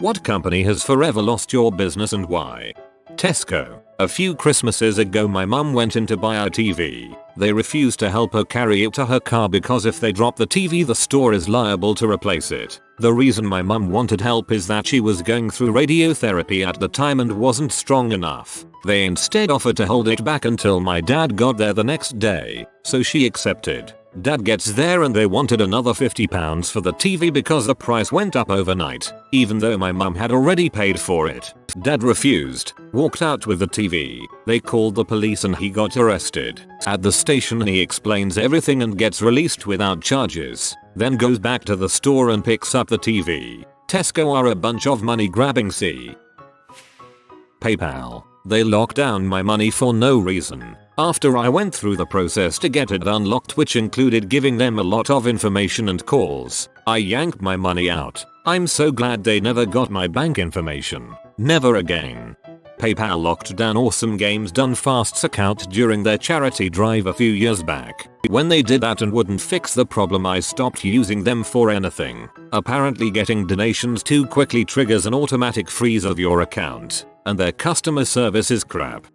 What company has forever lost your business and why? Tesco. A few Christmases ago my mum went in to buy a TV. They refused to help her carry it to her car because if they drop the TV the store is liable to replace it. The reason my mum wanted help is that she was going through radiotherapy at the time and wasn't strong enough. They instead offered to hold it back until my dad got there the next day, so she accepted. Dad gets there and they wanted another £50 for the TV because the price went up overnight, even though my mum had already paid for it. Dad refused, walked out with the TV. They called the police and he got arrested. At the station he explains everything and gets released without charges, then goes back to the store and picks up the TV. Tesco are a bunch of money grabbing. See PayPal. They locked down my money for no reason. After I went through the process to get it unlocked, which included giving them a lot of information and calls, I yanked my money out. I'm so glad they never got my bank information. Never again. PayPal locked down Awesome Games Done Fast's account during their charity drive a few years back. When they did that and wouldn't fix the problem, I stopped using them for anything. Apparently getting donations too quickly triggers an automatic freeze of your account, and their customer service is crap.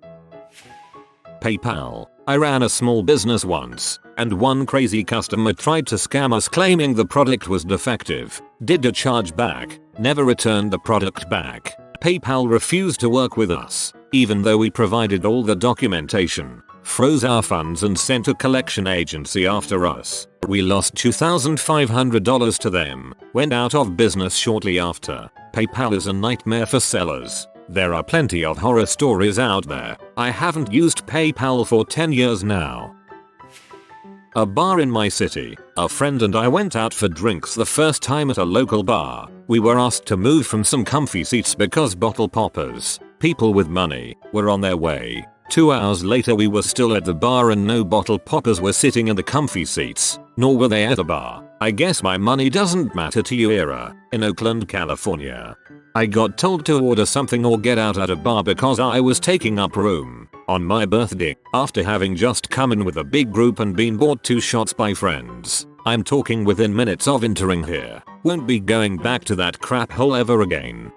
PayPal. I ran a small business once, and one crazy customer tried to scam us claiming the product was defective. Did a chargeback, never returned the product back. PayPal refused to work with us, even though we provided all the documentation, froze our funds and sent a collection agency after us. We lost $2,500 to them, went out of business shortly after. PayPal is a nightmare for sellers. There are plenty of horror stories out there. I haven't used PayPal for 10 years now. A bar in my city. A friend and I went out for drinks the first time at a local bar. We were asked to move from some comfy seats because bottle poppers, people with money, were on their way. 2 hours later we were still at the bar and no bottle poppers were sitting in the comfy seats, nor were they at the bar. I guess my money doesn't matter to you era, in Oakland, California. I got told to order something or get out at a bar because I was taking up room on my birthday after having just come in with a big group and been bought 2 shots by friends. I'm talking within minutes of entering here. Won't be going back to that crap hole ever again.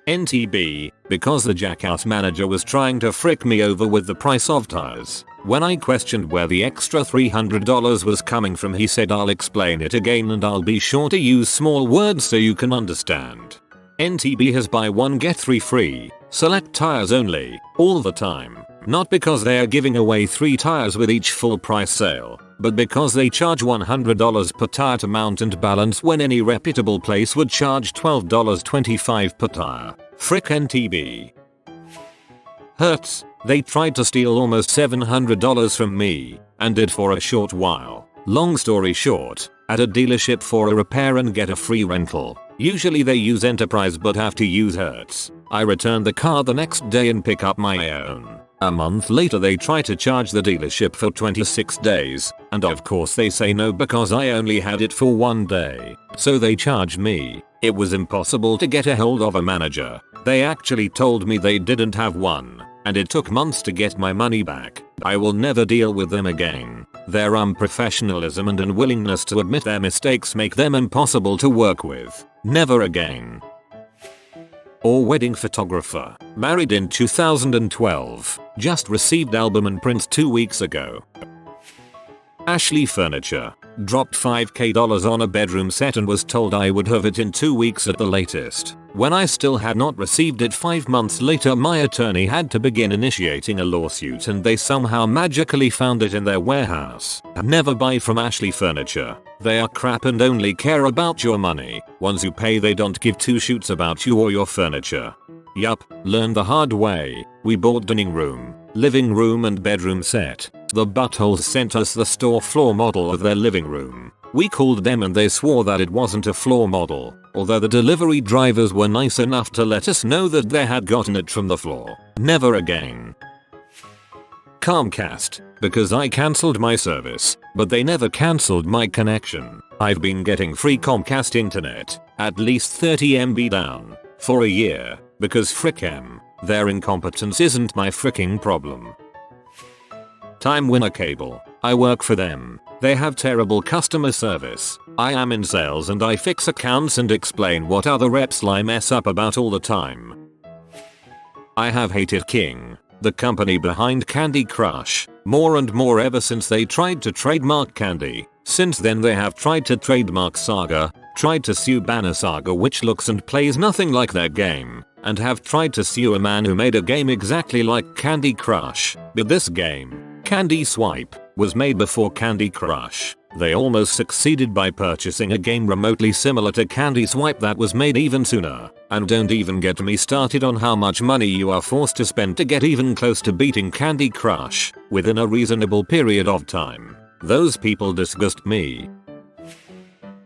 NTB, because the jackass manager was trying to frick me over with the price of tires. When I questioned where the extra $300 was coming from, he said I'll explain it again and I'll be sure to use small words so you can understand. NTB has buy 1 get 3 free, select tires only, all the time. Not because they are giving away 3 tires with each full price sale, but because they charge $100 per tire to mount and balance when any reputable place would charge $12.25 per tire. Frick NTB. Hurts. They tried to steal almost $700 from me, and did for a short while. Long story short, at a dealership for a repair and get a free rental. Usually they use Enterprise but have to use Hertz. I return the car the next day and pick up my own. A month later they try to charge the dealership for 26 days, and of course they say no because I only had it for 1 day. So they charge me. It was impossible to get a hold of a manager. They actually told me they didn't have one, and it took months to get my money back. I will never deal with them again. Their unprofessionalism and unwillingness to admit their mistakes make them impossible to work with. Never again. Or wedding photographer. Married in 2012. Just received album and prints 2 weeks ago. Ashley Furniture. Dropped $5,000 on a bedroom set and was told I would have it in 2 weeks at the latest. When I still had not received it 5 months later, my attorney had to begin initiating a lawsuit and they somehow magically found it in their warehouse. Never buy from Ashley Furniture. They are crap and only care about your money. Once you pay they don't give 2 shoots about you or your furniture. Yup, learned the hard way. We bought dining room, living room and bedroom set. The buttholes sent us the store floor model of their living room. We called them and they swore that it wasn't a floor model, although the delivery drivers were nice enough to let us know that they had gotten it from the floor. Never again. Comcast, because I cancelled my service, but they never cancelled my connection. I've been getting free Comcast internet, at least 30 MB down, for a year, because frick 'em. Their incompetence isn't my fricking problem. Time Winner Cable. I work for them. They have terrible customer service. I am in sales and I fix accounts and explain what other reps lie mess up about all the time. I have hated King, the company behind Candy Crush, more and more ever since they tried to trademark Candy. Since then they have tried to trademark Saga, tried to sue Banner Saga which looks and plays nothing like their game, and have tried to sue a man who made a game exactly like Candy Crush. But this game, Candy Swipe, was made before Candy Crush. They almost succeeded by purchasing a game remotely similar to Candy Swipe that was made even sooner. And don't even get me started on how much money you are forced to spend to get even close to beating Candy Crush within a reasonable period of time. Those people disgust me.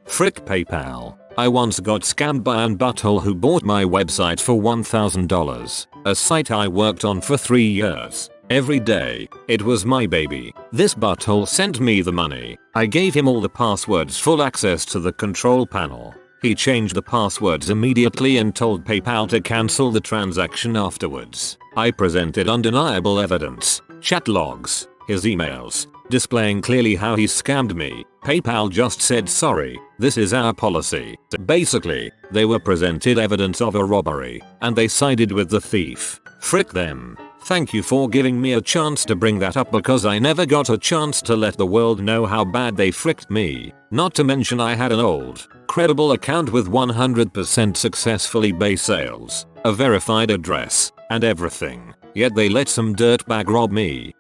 Frick PayPal. I once got scammed by an butthole who bought my website for $1,000, a site I worked on for 3 years. Every day, it was my baby. This butthole sent me the money. I gave him all the passwords, full access to the control panel. He changed the passwords immediately and told PayPal to cancel the transaction afterwards. I presented undeniable evidence, chat logs, his emails, displaying clearly how he scammed me. PayPal just said sorry, this is our policy. Basically, they were presented evidence of a robbery, and they sided with the thief. Frick them. Thank you for giving me a chance to bring that up because I never got a chance to let the world know how bad they fricked me. Not to mention I had an old, credible account with 100% successfully base sales, a verified address, and everything. Yet they let some dirtbag rob me.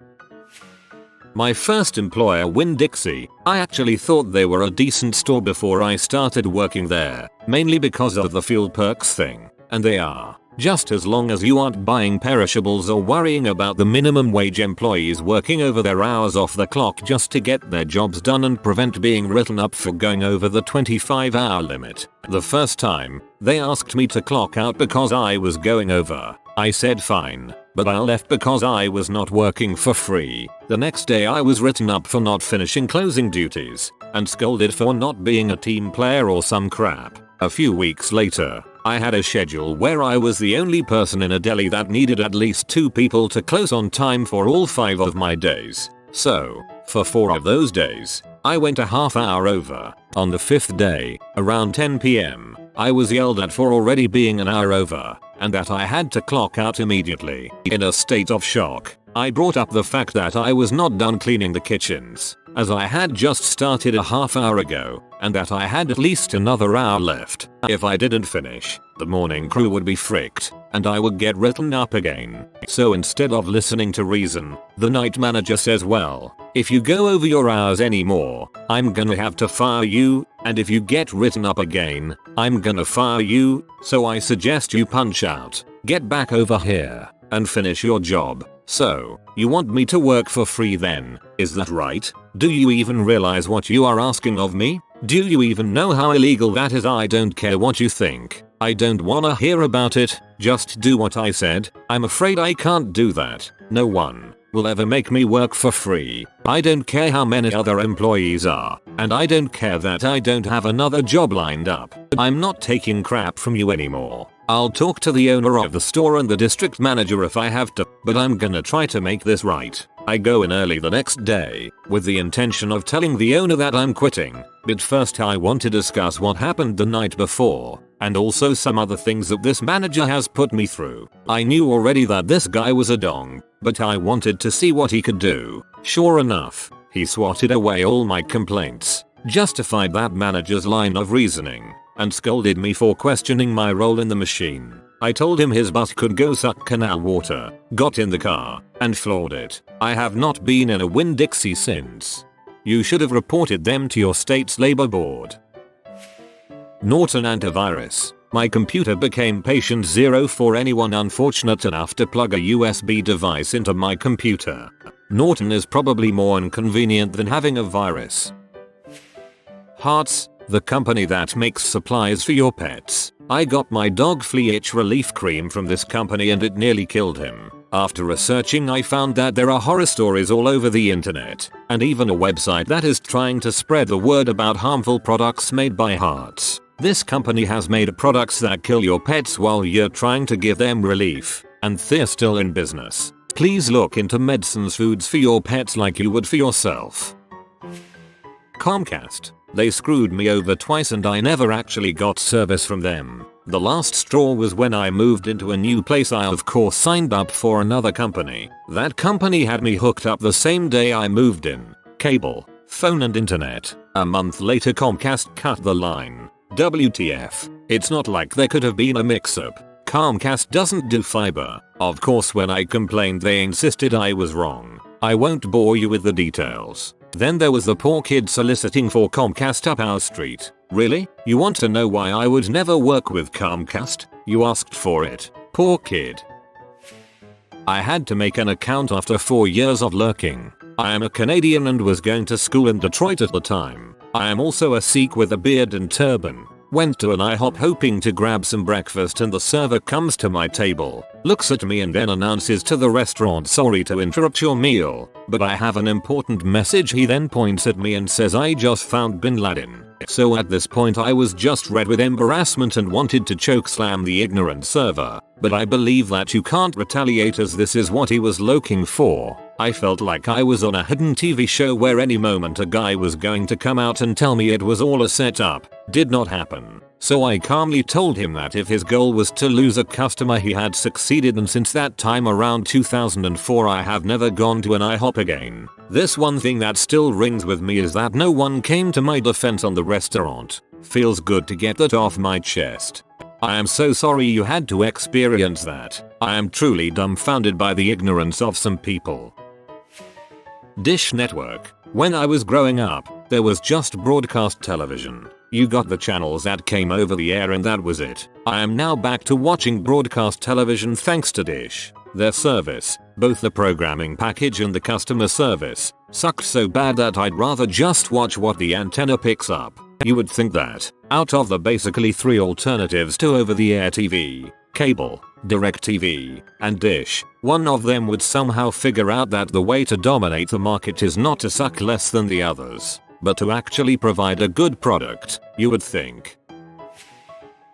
My first employer, Winn-Dixie. I actually thought they were a decent store before I started working there, mainly because of the fuel perks thing. And they are. Just as long as you aren't buying perishables or worrying about the minimum wage employees working over their hours off the clock just to get their jobs done and prevent being written up for going over the 25-hour limit. The first time, they asked me to clock out because I was going over. I said fine, but I left because I was not working for free. The next day I was written up for not finishing closing duties, and scolded for not being a team player or some crap. A few weeks later, I had a schedule where I was the only person in a deli that needed at least 2 people to close on time for all 5 of my days. So, for 4 of those days, I went a half hour over. On the 5th day, around 10 PM, I was yelled at for already being an hour over, and that I had to clock out immediately. In a state of shock, I brought up the fact that I was not done cleaning the kitchens, as I had just started a half hour ago, and that I had at least another hour left. If I didn't finish, the morning crew would be fricked, and I would get written up again. So instead of listening to reason, the night manager says, well, if you go over your hours anymore, I'm gonna have to fire you, and if you get written up again, I'm gonna fire you, so I suggest you punch out, get back over here, and finish your job. So, you want me to work for free then, is that right? Do you even realize what you are asking of me? Do you even know how illegal that is? I don't care what you think. I don't wanna hear about it, just do what I said. I'm afraid I can't do that. No one will ever make me work for free. I don't care how many other employees are, and I don't care that I don't have another job lined up. I'm not taking crap from you anymore. I'll talk to the owner of the store and the district manager if I have to, but I'm gonna try to make this right. I go in early the next day, with the intention of telling the owner that I'm quitting, but first I want to discuss what happened the night before, and also some other things that this manager has put me through. I knew already that this guy was a dong, but I wanted to see what he could do. Sure enough, he swatted away all my complaints, justified that manager's line of reasoning, and scolded me for questioning my role in the machine. I told him his butt could go suck canal water, got in the car, and floored it. I have not been in a Winn-Dixie since. You should have reported them to your state's labor board. Norton Antivirus. My computer became patient zero for anyone unfortunate enough to plug a USB device into my computer. Norton is probably more inconvenient than having a virus. Hearts, the company that makes supplies for your pets. I got my dog flea itch relief cream from this company and it nearly killed him. After researching, I found that there are horror stories all over the internet, and even a website that is trying to spread the word about harmful products made by Hearts. This company has made products that kill your pets while you're trying to give them relief, and they're still in business. Please look into medicines foods for your pets like you would for yourself. Comcast. They screwed me over twice and I never actually got service from them. The last straw was when I moved into a new place. I of course signed up for another company. That company had me hooked up the same day I moved in. Cable, phone and internet. A month later Comcast cut the line. WTF. It's not like there could have been a mix-up. Comcast doesn't do fiber. Of course when I complained they insisted I was wrong. I won't bore you with the details. Then there was the poor kid soliciting for Comcast up our street. Really? You want to know why I would never work with Comcast? You asked for it. Poor kid. I had to make an account after 4 years of lurking. I am a Canadian and was going to school in Detroit at the time. I am also a Sikh with a beard and turban. Went to an IHOP hoping to grab some breakfast and the server comes to my table, looks at me and then announces to the restaurant, sorry to interrupt your meal, but I have an important message. He then points at me and says I just found Bin Laden. So at this point I was just red with embarrassment and wanted to chokeslam the ignorant server, but I believe that you can't retaliate as this is what he was looking for. I felt like I was on a hidden TV show where any moment a guy was going to come out and tell me it was all a setup. Did not happen. So I calmly told him that if his goal was to lose a customer he had succeeded, and since that time around 2004 I have never gone to an IHOP again. This one thing that still rings with me is that no one came to my defense on the restaurant. Feels good to get that off my chest. I am so sorry you had to experience that. I am truly dumbfounded by the ignorance of some people. Dish Network. When I was growing up, there was just broadcast television. You got the channels that came over the air and that was it. I am now back to watching broadcast television thanks to Dish. Their service, both the programming package and the customer service, sucked so bad that I'd rather just watch what the antenna picks up. You would think that, out of the basically 3 alternatives to over-the-air TV, cable, DirecTV, and Dish, one of them would somehow figure out that the way to dominate the market is not to suck less than the others, but to actually provide a good product, you would think.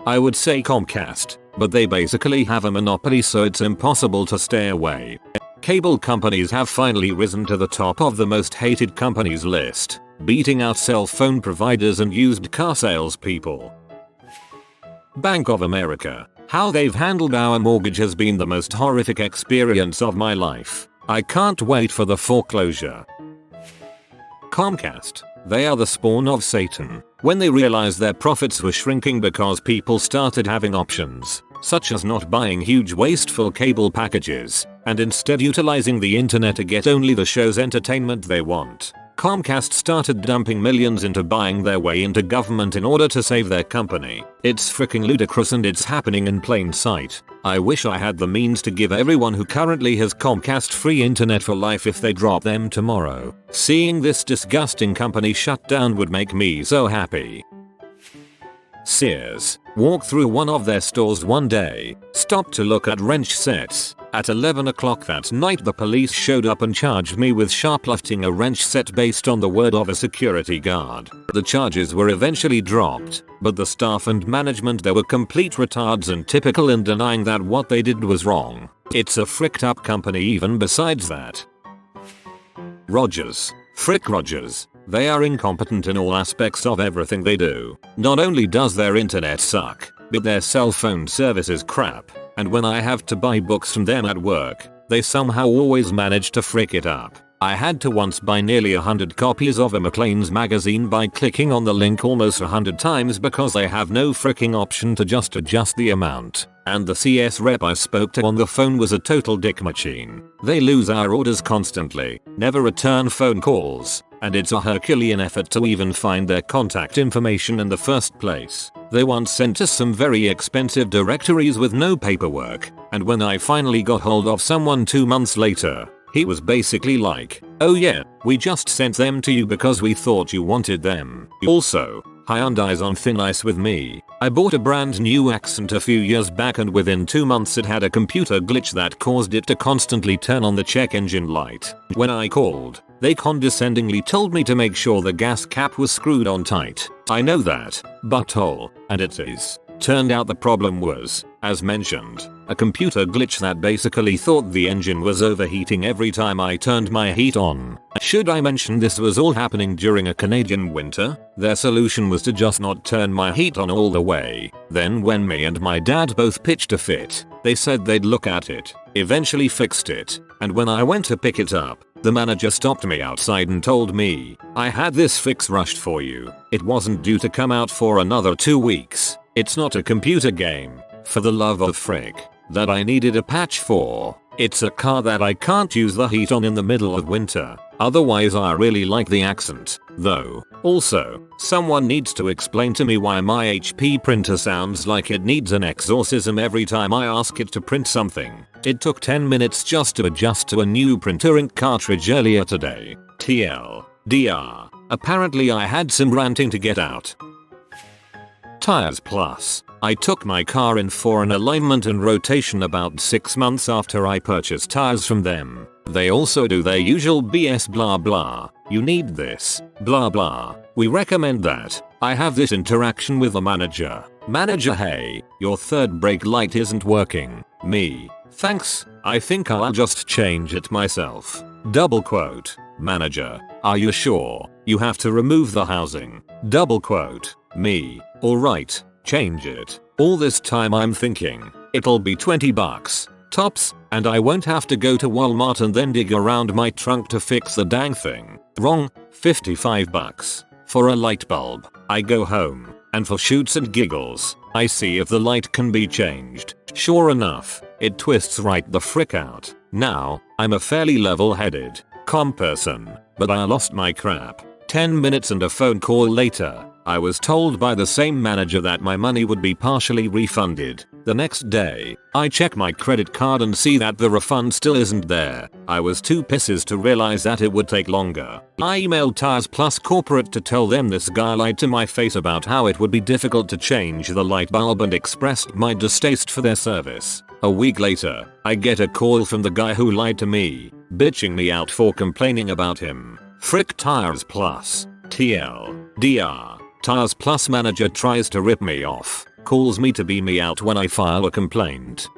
I would say Comcast, but they basically have a monopoly so it's impossible to stay away. Cable companies have finally risen to the top of the most hated companies list, beating out cell phone providers and used car salespeople. Bank of America. How they've handled our mortgage has been the most horrific experience of my life. I can't wait for the foreclosure. Comcast. They are the spawn of Satan. When they realized their profits were shrinking because people started having options, such as not buying huge wasteful cable packages, and instead utilizing the internet to get only the show's entertainment they want, Comcast started dumping millions into buying their way into government in order to save their company. It's freaking ludicrous and it's happening in plain sight. I wish I had the means to give everyone who currently has Comcast free internet for life if they drop them tomorrow. Seeing this disgusting company shut down would make me so happy. Sears. Walked through one of their stores one day, stopped to look at wrench sets. At 11 o'clock that night the police showed up and charged me with shoplifting a wrench set based on the word of a security guard. The charges were eventually dropped, but the staff and management there were complete retards and typical in denying that what they did was wrong. It's a fricked up company even besides that. Rogers. Frick Rogers. They are incompetent in all aspects of everything they do. Not only does their internet suck, but their cell phone service is crap. And when I have to buy books from them at work, they somehow always manage to frick it up. I had to once buy nearly 100 copies of a Maclean's magazine by clicking on the link almost 100 times because they have no fricking option to just adjust the amount. And the CS rep I spoke to on the phone was a total dick machine. They lose our orders constantly, never return phone calls, and it's a Herculean effort to even find their contact information in the first place. They once sent us some very expensive directories with no paperwork, and when I finally got hold of someone 2 months later, he was basically like, "Oh yeah, we just sent them to you because we thought you wanted them." Also, Hyundai's on thin ice with me. I bought a brand new Accent a few years back and within 2 months it had a computer glitch that caused it to constantly turn on the check engine light. When I called, they condescendingly told me to make sure the gas cap was screwed on tight. I know that, butthole, and it is. Turned out the problem was, as mentioned, a computer glitch that basically thought the engine was overheating every time I turned my heat on. Should I mention this was all happening during a Canadian winter? Their solution was to just not turn my heat on all the way. Then when me and my dad both pitched a fit, they said they'd look at it, eventually fixed it, and when I went to pick it up, the manager stopped me outside and told me, "I had this fix rushed for you. It wasn't due to come out for another 2 weeks. It's not a computer game, for the love of frick, that I needed a patch for. It's a car that I can't use the heat on in the middle of winter." Otherwise I really like the accent, though. Also, someone needs to explain to me why my HP printer sounds like it needs an exorcism every time I ask it to print something. It took 10 minutes just to adjust to a new printer ink cartridge earlier today. TLDR. Apparently I had some ranting to get out. Tires Plus. I took my car in for an alignment and rotation about 6 months after I purchased tires from them. They also do their usual BS blah blah. You need this, blah blah. We recommend that. I have this interaction with the manager. Manager, hey, your third brake light isn't working. Me, thanks, I think I'll just change it myself. Double quote. Manager, are you sure? You have to remove the housing. Double quote. Me, alright, change it. All this time I'm thinking, it'll be $20 tops, and I won't have to go to Walmart and then dig around my trunk to fix the dang thing. Wrong, $55 for a light bulb. I go home, and for shoots and giggles, I see if the light can be changed. Sure enough, it twists right the frick out. Now, I'm a fairly level-headed, calm person, but I lost my crap. 10 minutes and a phone call later, I was told by the same manager that my money would be partially refunded. The next day, I check my credit card and see that the refund still isn't there. I was too pissed to realize that it would take longer. I emailed Tires Plus Corporate to tell them this guy lied to my face about how it would be difficult to change the light bulb and expressed my distaste for their service. A week later, I get a call from the guy who lied to me, bitching me out for complaining about him. Frick Tires Plus. TLDR. Tires Plus manager tries to rip me off, calls me to bee me out when I file a complaint.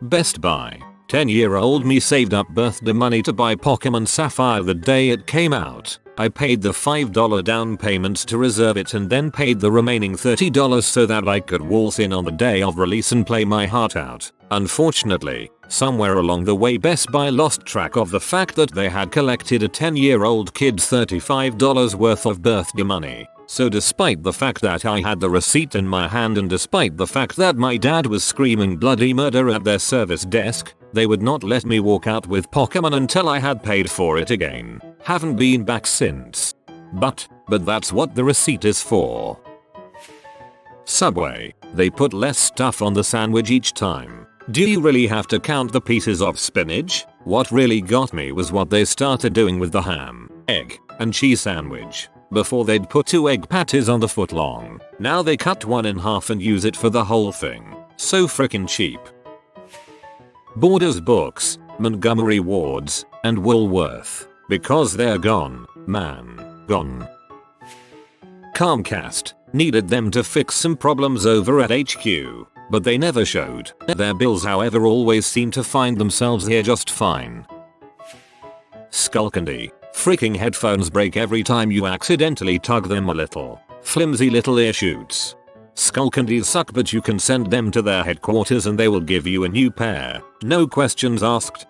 Best Buy. 10-year-old me saved up birthday money to buy Pokemon Sapphire the day it came out. I paid the $5 down payment to reserve it and then paid the remaining $30 so that I could waltz in on the day of release and play my heart out. Unfortunately, somewhere along the way Best Buy lost track of the fact that they had collected a 10-year-old kid's $35 worth of birthday money. So despite the fact that I had the receipt in my hand and despite the fact that my dad was screaming bloody murder at their service desk, they would not let me walk out with Pokemon until I had paid for it again. Haven't been back since. But that's what the receipt is for. Subway. They put less stuff on the sandwich each time. Do you really have to count the pieces of spinach? What really got me was what they started doing with the ham, egg, and cheese sandwich. Before they'd put 2 egg patties on the footlong. Now they cut one in half and use it for the whole thing. So frickin' cheap. Borders Books, Montgomery Wards, and Woolworth. Because they're gone, man. Gone. Comcast. Needed them to fix some problems over at HQ, but they never showed. Their bills however always seem to find themselves here just fine. Skullcandy. Freaking headphones break every time you accidentally tug them a little. Flimsy little ear shoots. Skullcandies suck, but you can send them to their headquarters and they will give you a new pair. No questions asked.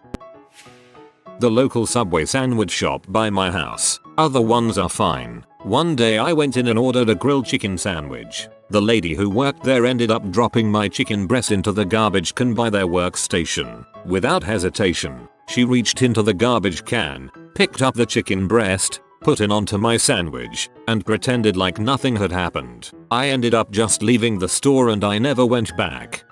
The local Subway sandwich shop by my house. Other ones are fine. One day I went in and ordered a grilled chicken sandwich. The lady who worked there ended up dropping my chicken breast into the garbage can by their workstation. Without hesitation, she reached into the garbage can, picked up the chicken breast, put it onto my sandwich, and pretended like nothing had happened. I ended up just leaving the store and I never went back.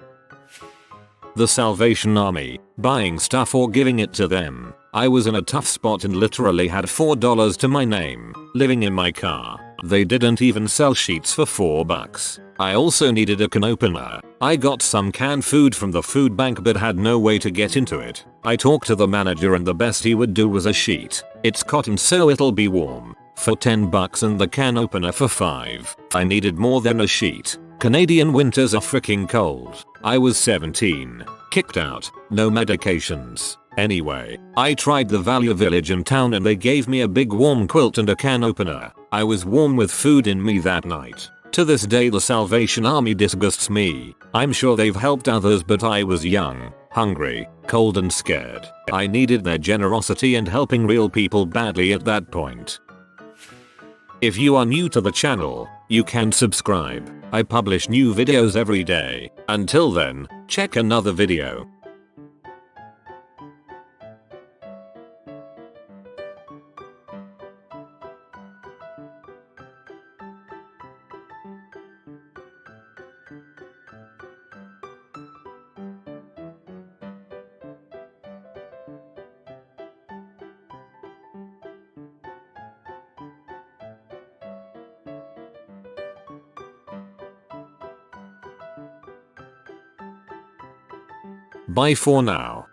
The Salvation Army, buying stuff or giving it to them. I was in a tough spot and literally had $4 to my name, living in my car. They didn't even sell sheets for $4. I also needed a can opener. I got some canned food from the food bank but had no way to get into it. I talked to the manager and the best he would do was a sheet. It's cotton so it'll be warm. For $10 and the can opener for $5. I needed more than a sheet. Canadian winters are freaking cold. I was 17. Kicked out. No medications. Anyway, I tried the value village in town and they gave me a big warm quilt and a can opener. I was warm with food in me that night. To this day the Salvation Army disgusts me. I'm sure they've helped others, but I was young, hungry, cold and scared. I needed their generosity and helping real people badly at that point. If you are new to the channel, you can subscribe. I publish new videos every day. Until then, check another video. Bye for now.